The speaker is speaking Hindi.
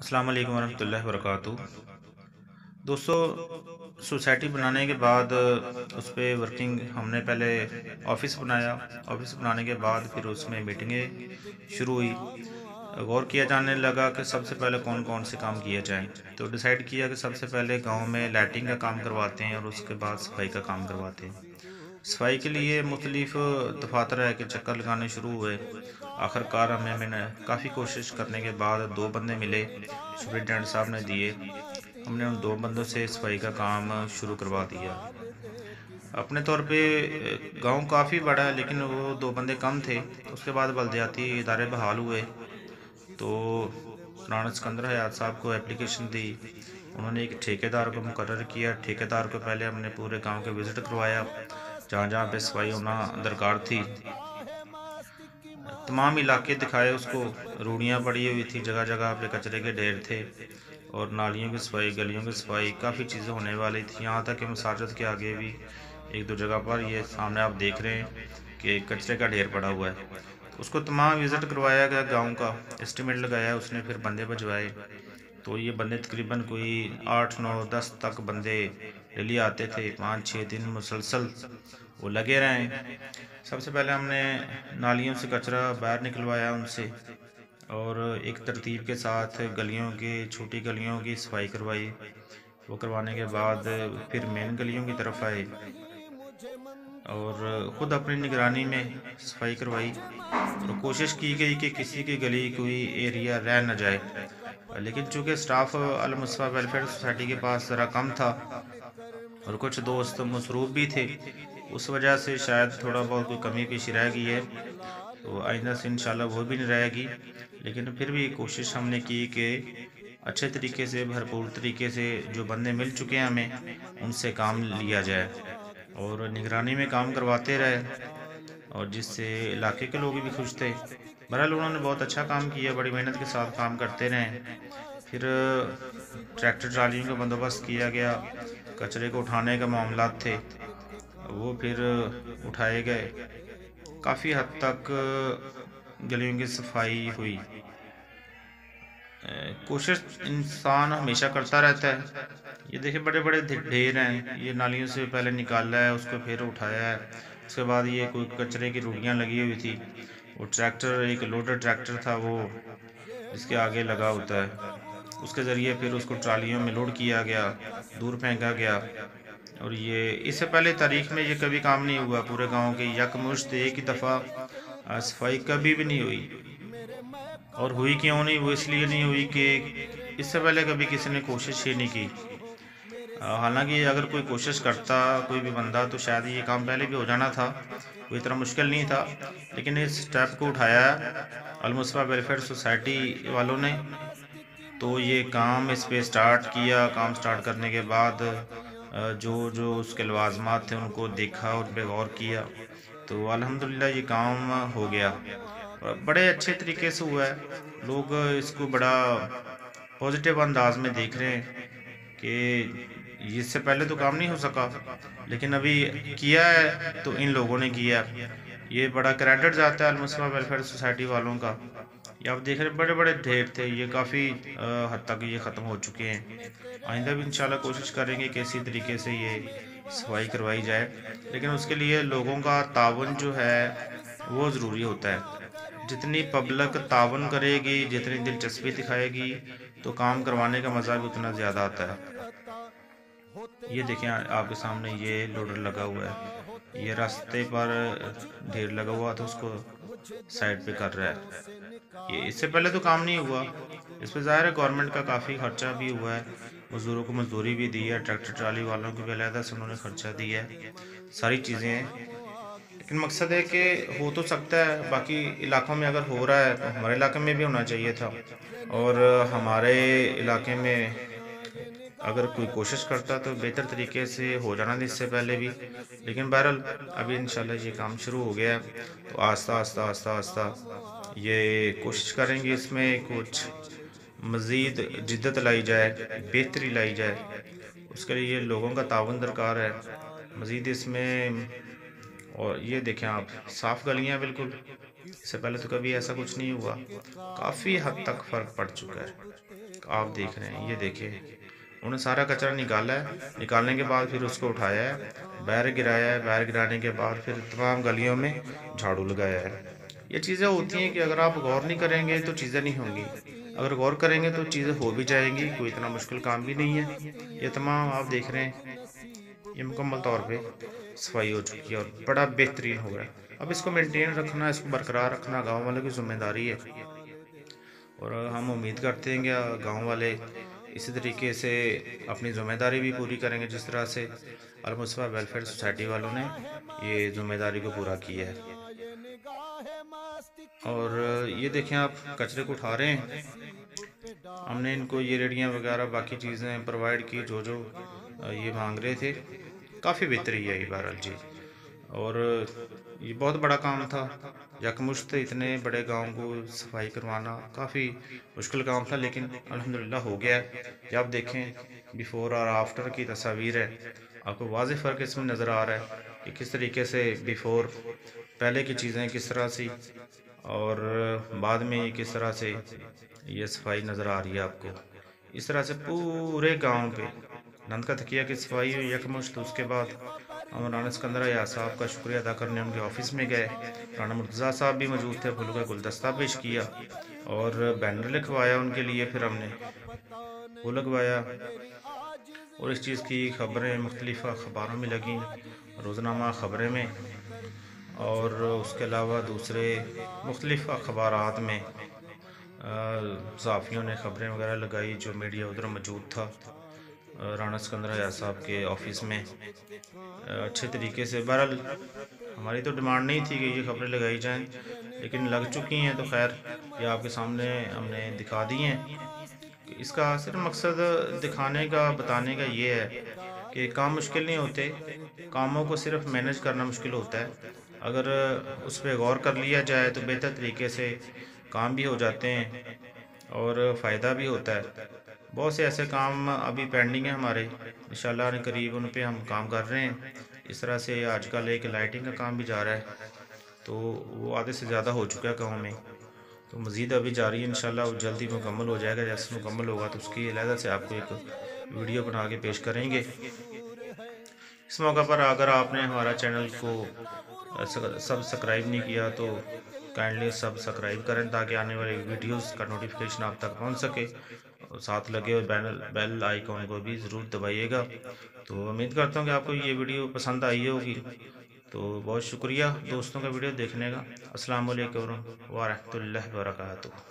अस्सलाम वालेकुम वरहमतुल्लाहि वबरकातुहू। दोस्तों, सोसाइटी बनाने के बाद उस पे वर्किंग हमने पहले ऑफ़िस बनाया। ऑफ़िस बनाने के बाद फिर उसमें मीटिंगें शुरू हुई। गौर किया जाने लगा कि सबसे पहले कौन कौन से काम किए जाएँ। तो डिसाइड किया कि सबसे पहले गांव में लाइटिंग का काम करवाते हैं और उसके बाद सफाई का काम करवाते हैं। सफाई के लिए मुख्तलिफ दफातर है कि चक्कर लगाने शुरू हुए। आखिरकार मैंने काफ़ी कोशिश करने के बाद 2 बंदे मिले, सुपरिटेंडेंट साहब ने दिए। हमने उन 2 बंदों से सफाई का काम शुरू करवा दिया। अपने तौर पे गाँव काफ़ी बड़ा है, लेकिन वो 2 बंदे कम थे। उसके बाद बलदियाती इदारे बहाल हुए, तो राणा सिकंदर हयात साहब को एप्लीकेशन दी। उन्होंने एक ठेकेदार को मुकर्रर किया। ठेकेदार को पहले हमने पूरे गाँव के विज़िट करवाया, जहाँ-जहाँ पे सफाई होना दरकार थी। तमाम इलाके दिखाए उसको। रूढ़ियाँ पड़ी हुई थी, जगह-जगह पे कचरे के ढेर थे और नालियों की सफाई, गलियों की सफाई, काफ़ी चीज़ें होने वाली थी। यहाँ तक कि मसाजिद के आगे भी 1-2 जगह पर ये सामने आप देख रहे हैं कि कचरे का ढेर पड़ा हुआ है। तो उसको तमाम विज़िट करवाया गया गाँव का, एस्टीमेट लगाया उसने, फिर बंदे भिजवाए। तो ये बंदे तकरीबन कोई 8, 9, 10 तक बंदे डेली आते थे। 5-6 दिन मुसलसल वो लगे रहे। सबसे पहले हमने नालियों से कचरा बाहर निकलवाया उनसे, और एक तरतीब के साथ गलियों की, छोटी गलियों की सफाई करवाई। वो करवाने के बाद फिर मेन गलियों की तरफ आए और ख़ुद अपनी निगरानी में सफाई करवाई और कोशिश की गई कि किसी की गली, कोई एरिया रह न जाए। लेकिन चूँकि स्टाफ अल मुस्तफ़ा वेलफेयर सोसाइटी के पास ज़रा कम था और कुछ दोस्त मसरूफ़ भी थे, उस वजह से शायद थोड़ा बहुत कोई कमी पेशी रह गई है। तो आइंदा से इंशाल्लाह वो भी नहीं रहेगी। लेकिन फिर भी कोशिश हमने की कि अच्छे तरीके से, भरपूर तरीके से जो बंदे मिल चुके हैं हमें, उनसे काम लिया जाए और निगरानी में काम करवाते रहे, और जिससे इलाके के लोग भी खुश थे। बहरहाल उन्होंने बहुत अच्छा काम किया, बड़ी मेहनत के साथ काम करते रहे। फिर ट्रैक्टर ट्रालियों का बंदोबस्त किया गया। कचरे को उठाने का मामलात थे, वो फिर उठाए गए। काफ़ी हद तक गलियों की सफाई हुई। कोशिश इंसान हमेशा करता रहता है। ये देखिए बड़े-बड़े ढेर हैं, ये नालियों से पहले निकाला है, उसको फिर उठाया है। उसके बाद ये कोई कचरे की रूढ़ियाँ लगी हुई थी। वो ट्रैक्टर, एक लोडर ट्रैक्टर था वो, जिसके आगे लगा होता है। उसके ज़रिए फिर उसको ट्रालियों में लोड किया गया, दूर फेंका गया। और ये इससे पहले तारीख में ये कभी काम नहीं हुआ पूरे गाँव के। यकमुश्त एक ही दफ़ा सफाई कभी भी नहीं हुई। और हुई क्यों नहीं? वो इसलिए नहीं हुई कि इससे पहले कभी किसी ने कोशिश ही नहीं की। हालाँकि अगर कोई कोशिश करता, कोई भी बंदा, तो शायद ये काम पहले भी हो जाना था, कोई इतना मुश्किल नहीं था। लेकिन इस स्टेप को उठाया अल मुस्तफ़ा वेलफेयर सोसाइटी वालों ने, तो ये काम इस पे स्टार्ट किया। काम स्टार्ट करने के बाद जो उसके लवाज़मात थे उनको देखा, उन पे गौर किया, तो अल्हम्दुलिल्लाह ये काम हो गया। बड़े अच्छे तरीके से हुआ है। लोग इसको बड़ा पॉजिटिव अंदाज में देख रहे हैं कि इससे पहले तो काम नहीं हो सका, लेकिन अभी किया है तो इन लोगों ने किया है। ये बड़ा क्रेडिट जाता है अल मुस्तफ़ा वेलफेयर सोसाइटी वालों का। ये आप देख रहे हैं बड़े-बड़े ढेर थे, ये काफ़ी हद तक ये ख़त्म हो चुके हैं। आइंदा भी इंशाल्लाह कोशिश करेंगे कि इसी तरीके से ये सफाई करवाई जाए। लेकिन उसके लिए लोगों का ताउन जो है, वो ज़रूरी होता है। जितनी पब्लिक ताउन करेगी, जितनी दिलचस्पी दिखाएगी, तो काम करवाने का मज़ा भी उतना ज़्यादा आता है। ये देखें, आपके सामने ये लोडर लगा हुआ है। ये रास्ते पर ढेर लगा हुआ था, उसको साइड पे कर रहा है। ये इससे पहले तो काम नहीं हुआ। इस पे ज़ाहिर है गवर्नमेंट का काफ़ी खर्चा भी हुआ है। मज़दूरों को मज़दूरी भी दी है, ट्रैक्टर ट्राली वालों को भी अलहदा से उन्होंने खर्चा दिया है। सारी चीज़ें हैं। लेकिन मकसद है कि हो तो सकता है, बाकी इलाकों में अगर हो रहा है तो हमारे इलाके में भी होना चाहिए था। और हमारे इलाके में अगर कोई कोशिश करता तो बेहतर तरीके से हो जाना था इससे पहले भी। लेकिन बहरहाल अभी इंशाल्लाह ये काम शुरू हो गया है, तो आस्ता-आस्ता ये कोशिश करेंगे इसमें कुछ मज़ीद जिद्दत लाई जाए, बेहतरी लाई जाए। उसके लिए लोगों का ताउन दरकार है। मज़ीद इसमें, और ये देखें आप, साफ़ गलियाँ बिल्कुल। इससे पहले तो कभी ऐसा कुछ नहीं हुआ। काफ़ी हद तक फ़र्क पड़ चुका है। आप देख रहे हैं, ये देखिए, उन्होंने सारा कचरा निकाला है, निकालने के बाद फिर उसको उठाया है, बाहर गिराया है, बाहर गिराने के बाद फिर तमाम गलियों में झाड़ू लगाया है। ये चीज़ें होती हैं कि अगर आप गौर नहीं करेंगे तो चीज़ें नहीं होंगी, अगर गौर करेंगे तो चीज़ें हो भी जाएंगी। कोई इतना मुश्किल काम भी नहीं है। ये तमाम आप देख रहे हैं, ये मुकम्मल तौर पे सफाई हो चुकी है और बड़ा बेहतरीन हो गया है। अब इसको मेंटेन रखना, इसको बरकरार रखना गाँव वालों की जिम्मेदारी है, और हम उम्मीद करते हैं कि गाँव वाले इसी तरीके से अपनी ज़िम्मेदारी भी पूरी करेंगे, जिस तरह से अल-मुस्तफ़ा वेलफेयर सोसाइटी वालों ने ये ज़िम्मेदारी को पूरा किया है। और ये देखें, आप कचरे को उठा रहे हैं, हमने इनको ये रेडियाँ वगैरह बाकी चीज़ें प्रोवाइड की जो जो ये मांग रहे थे। काफ़ी बेहतरी है ये बहरहाल जी। और ये बहुत बड़ा काम था, यकमुश्त इतने बड़े गांव को सफाई करवाना काफ़ी मुश्किल काम था, लेकिन अल्हम्दुलिल्लाह हो गया है। ये आप देखें, बिफ़ोर और आफ्टर की तस्वीर है, आपको वाज़ेह फ़र्क इसमें नज़र आ रहा है कि किस तरीके से बिफ़ोर पहले की चीज़ें किस तरह सी, और बाद में ये किस तरह से ये सफाई नज़र आ रही है आपको। इस तरह से पूरे गांव पे नंद का तकिया की सफाई हुई यकमुश्त। उसके बाद हम राना सिकंदर या साहब का शुक्रिया अदा करने उनके ऑफिस में गए। राना मुर्तज़ा साहब भी मौजूद थे, फूलों का गुलदस्ता पेश किया और बैनर लिखवाया उनके लिए। फिर हमने वो लगवाया, और इस चीज़ की खबरें मुख्तलिफ़ अखबारों में लगीं, रोज़नामा ख़बरें में, और उसके अलावा दूसरे मुख्तलिफ़ अखबारात में सहाफ़ियों ने ख़बरें वगैरह लगाई। जो मीडिया उधर मौजूद था राना सिकंदर या साहब के ऑफिस में, अच्छे तरीके से। बहरहाल हमारी तो डिमांड नहीं थी कि ये खबरें लगाई जाएं, लेकिन लग चुकी हैं तो खैर ये आपके सामने हमने दिखा दी हैं। कि इसका सिर्फ मकसद दिखाने का, बताने का ये है कि काम मुश्किल नहीं होते, कामों को सिर्फ मैनेज करना मुश्किल होता है। अगर उस पर गौर कर लिया जाए तो बेहतर तरीके से काम भी हो जाते हैं और फ़ायदा भी होता है। बहुत से ऐसे काम अभी पेंडिंग है हमारे, इंशाल्लाह ने करीब उन पे हम काम कर रहे हैं। इस तरह से आजकल एक लाइटिंग का काम भी जा रहा है, तो वो आधे से ज़्यादा हो चुका है गाँव में, तो मज़ीद अभी जारी है। इंशाल्लाह वो जल्दी मुकम्मल हो जाएगा। जैसे मुकम्मल होगा तो उसकी अलहदा से आपको एक वीडियो बना के पेश करेंगे। इस मौका पर अगर आपने हमारा चैनल को सब्सक्राइब नहीं किया तो काइंडली सब्सक्राइब करें, ताकि आने वाली वीडियोस का नोटिफिकेशन आप तक पहुंच सके। और साथ लगे हुए बेल आइकॉन को भी ज़रूर दबाइएगा। तो उम्मीद करता हूँ कि आपको ये वीडियो पसंद आई होगी। तो बहुत शुक्रिया दोस्तों का वीडियो देखने का। अस्सलाम वालेकुम व रहमतुल्लाहि व बरकातुहू।